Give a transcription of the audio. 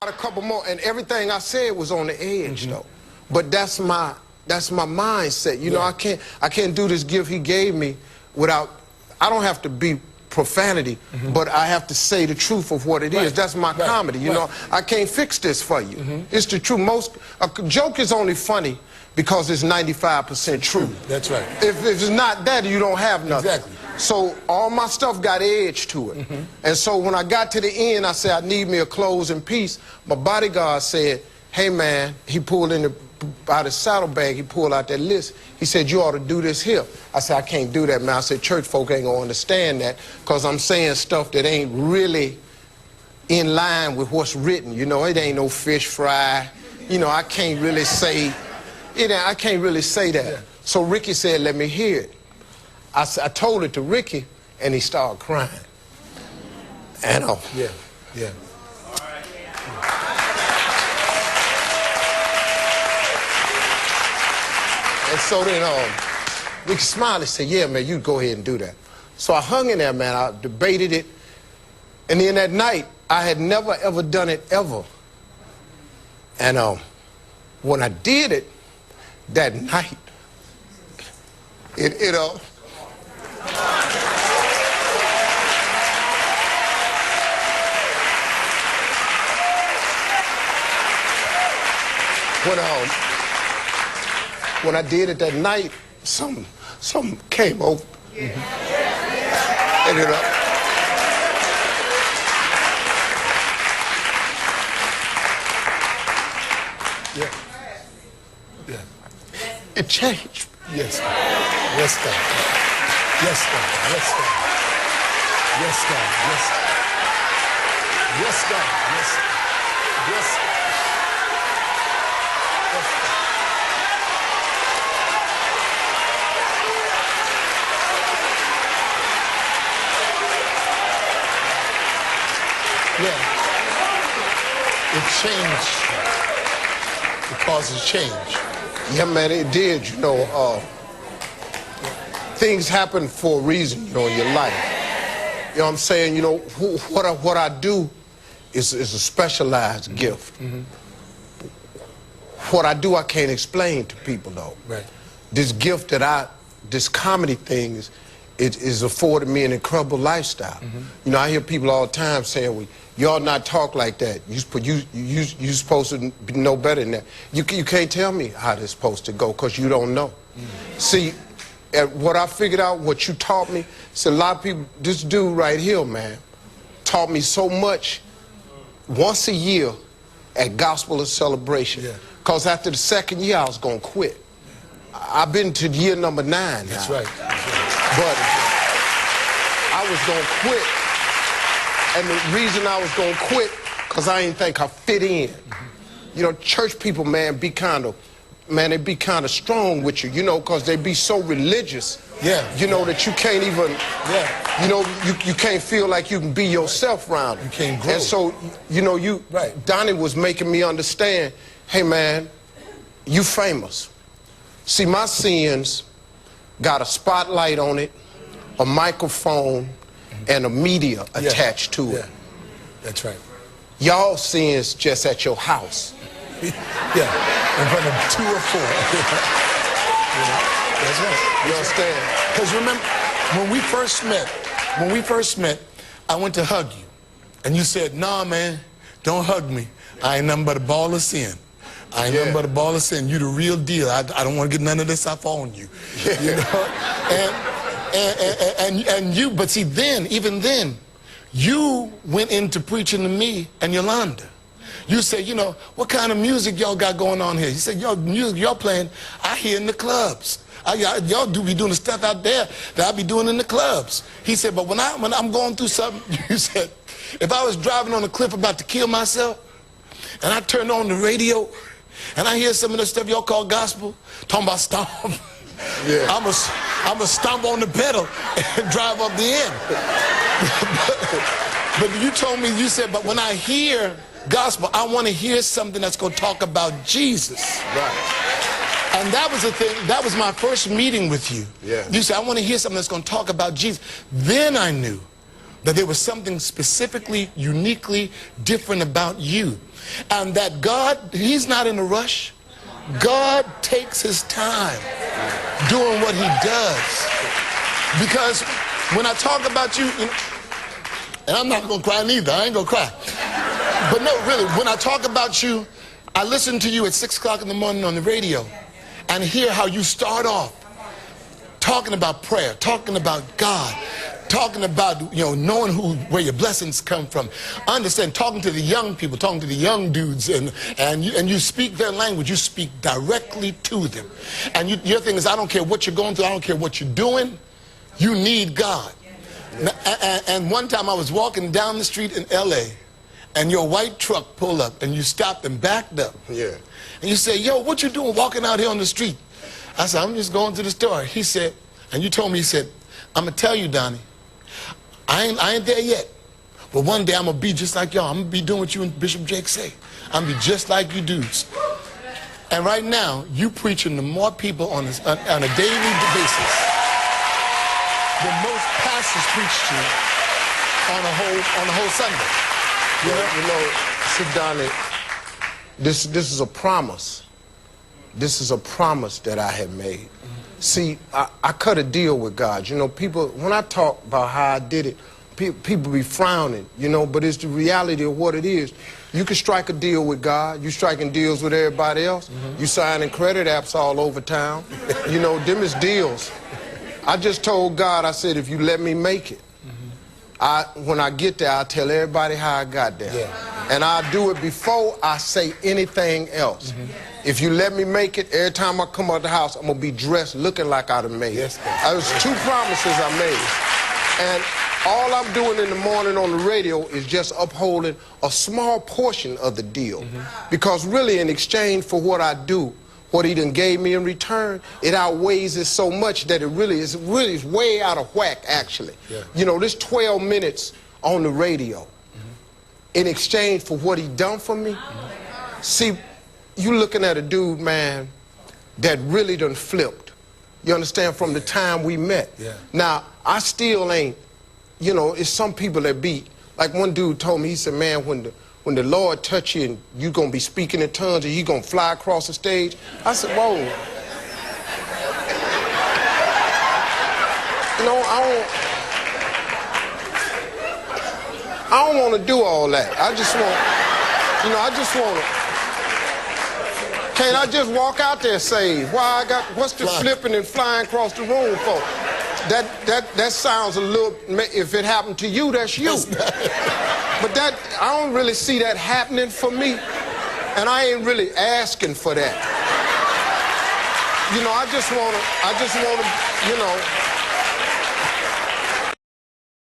A couple more, and everything I said was on the edge, though. But that's my mindset. You know, I can't do this gift he gave me without. I don't have to be profanity, but I have to say the truth of what it is. That's my comedy. You know, I can't fix this for you. It's the truth. A joke is only funny because it's 95% true. That's right. If it's not that, you don't have nothing. Exactly. So all my stuff got edge to it. And so when I got to the end, I said, I need me a closing piece. My bodyguard said, hey, man, he pulled out his saddlebag, he pulled out that list. He said, you ought to do this here. I said, I can't do that, man. I said, church folk ain't gonna understand that because I'm saying stuff that ain't really in line with what's written. You know, it ain't no fish fry. You know, I can't really say that. Yeah. So Ricky said, let me hear it. I told it to Ricky, and he started crying. And yeah. And so then Ricky smiled and said, yeah, man, you go ahead and do that. So I hung in there, man. I debated it. And then that night, I had never, ever done it, ever. And when I did it, that night, when I did it that night, something came over. And it changed. Yes, God. Yes, God. Yes, God. Yes, God. Yes, God. Yes, God. Yes, God. Yes, God. Yes, God. Yeah. It changed. It causes change. Yeah, man, it did. You know, things happen for a reason, you know, in your life. You know what I'm saying? You know, what I do is a specialized gift. What I do, I can't explain to people, though. Right. This gift this comedy thing is afforded me an incredible lifestyle. You know, I hear people all the time saying, well, y'all not talk like that. You supposed to know better than that. You can't tell me how this supposed to go because you don't know. See, what I figured out, what you taught me, a lot of people, this dude right here, man, taught me so much once a year at Gospel of Celebration. Because after the second year, I was going to quit. I've been to year number 9 now. That's right. But I was going to quit. And the reason I was going to quit, because I didn't think I fit in. You know, church people, man, they be kind of strong with you, you know, because they be so religious. Yeah. You know, that you can't even, you know, you can't feel like you can be yourself around them. You can't grow. And so, you know, Donnie was making me understand, hey, man, you famous. See, my sins got a spotlight on it, a microphone, and a media attached to it. That's right. Y'all sins just at your house. In front of 2 or 4. That's right. You understand? Because remember, when we first met, I went to hug you. And you said, nah, man, don't hug me. I ain't nothing but a ball of sin. I ain't nothing but a ball of sin. You the real deal. I don't want to get none of this off on you. You know? And you, but see, even then, you went into preaching to me and Yolanda. You said, you know, what kind of music y'all got going on here? You said, y'all music y'all playing, I hear in the clubs. Y'all be doing the stuff out there that I be doing in the clubs. He said, but when I'm going through something, you said, if I was driving on a cliff about to kill myself, and I turned on the radio, and I hear some of the stuff y'all call gospel, talking about stomp. I'm a stomp on the pedal and drive up the end. But you told me, you said, but when I hear gospel, I want to hear something that's going to talk about Jesus. Right. And that was the thing, that was my first meeting with you. Yeah. You said, I want to hear something that's going to talk about Jesus. Then I knew that there was something specifically, uniquely different about you. And that God, he's not in a rush. God takes his time doing what he does. Because when I talk about you, and I'm not going to cry neither, I ain't going to cry. But no, really, when I talk about you, I listen to you at 6 o'clock in the morning on the radio and hear how you start off talking about prayer, talking about God, talking about, knowing where your blessings come from. Understand, talking to the young people, talking to the young dudes, and you speak their language. You speak directly to them. And your thing is, I don't care what you're going through, I don't care what you're doing, you need God. And one time I was walking down the street in L.A., and your white truck pulled up, and you stopped and backed up. Yeah. And you said, yo, what you doing walking out here on the street? I said, I'm just going to the store. He said, and you told me, he said, I'm going to tell you, Donnie, I ain't there yet. But one day I'm going to be just like y'all. I'm going to be doing what you and Bishop Jake say. I'm going to be just like you dudes. And right now, you preaching to more people on a daily basis than most pastors preach to on a whole Sunday. See, Donnie, this is a promise. This is a promise that I have made. See, I cut a deal with God. People, when I talk about how I did it, people be frowning, but it's the reality of what it is. You can strike a deal with God. You striking deals with everybody else. You signing credit apps all over town. Them is deals. I just told God, I said, if you let me make it, when I get there, I'll tell everybody how I got there. Yeah. And I'll do it before I say anything else. If you let me make it, every time I come out the house, I'm going to be dressed looking like I done made it. There's 2 promises I made. And all I'm doing in the morning on the radio is just upholding a small portion of the deal. Because really, in exchange for what I do, what he done gave me in return, it outweighs it so much that it really is way out of whack, actually. Yeah. This 12 minutes on the radio, in exchange for what he done for me. See, you looking at a dude, man, that really done flipped. You understand, from the time we met. Yeah. Now, I still ain't, it's some people that be, like one dude told me, he said, man, when the Lord touch you and you gonna be speaking in tongues and you gonna fly across the stage. I said, whoa. I don't want to do all that. I just want to. Can't I just walk out there saved? What's the flipping and flying across the room for? That sounds a little, if it happened to you, that's you. But I don't really see that happening for me. And I ain't really asking for that. I just want to,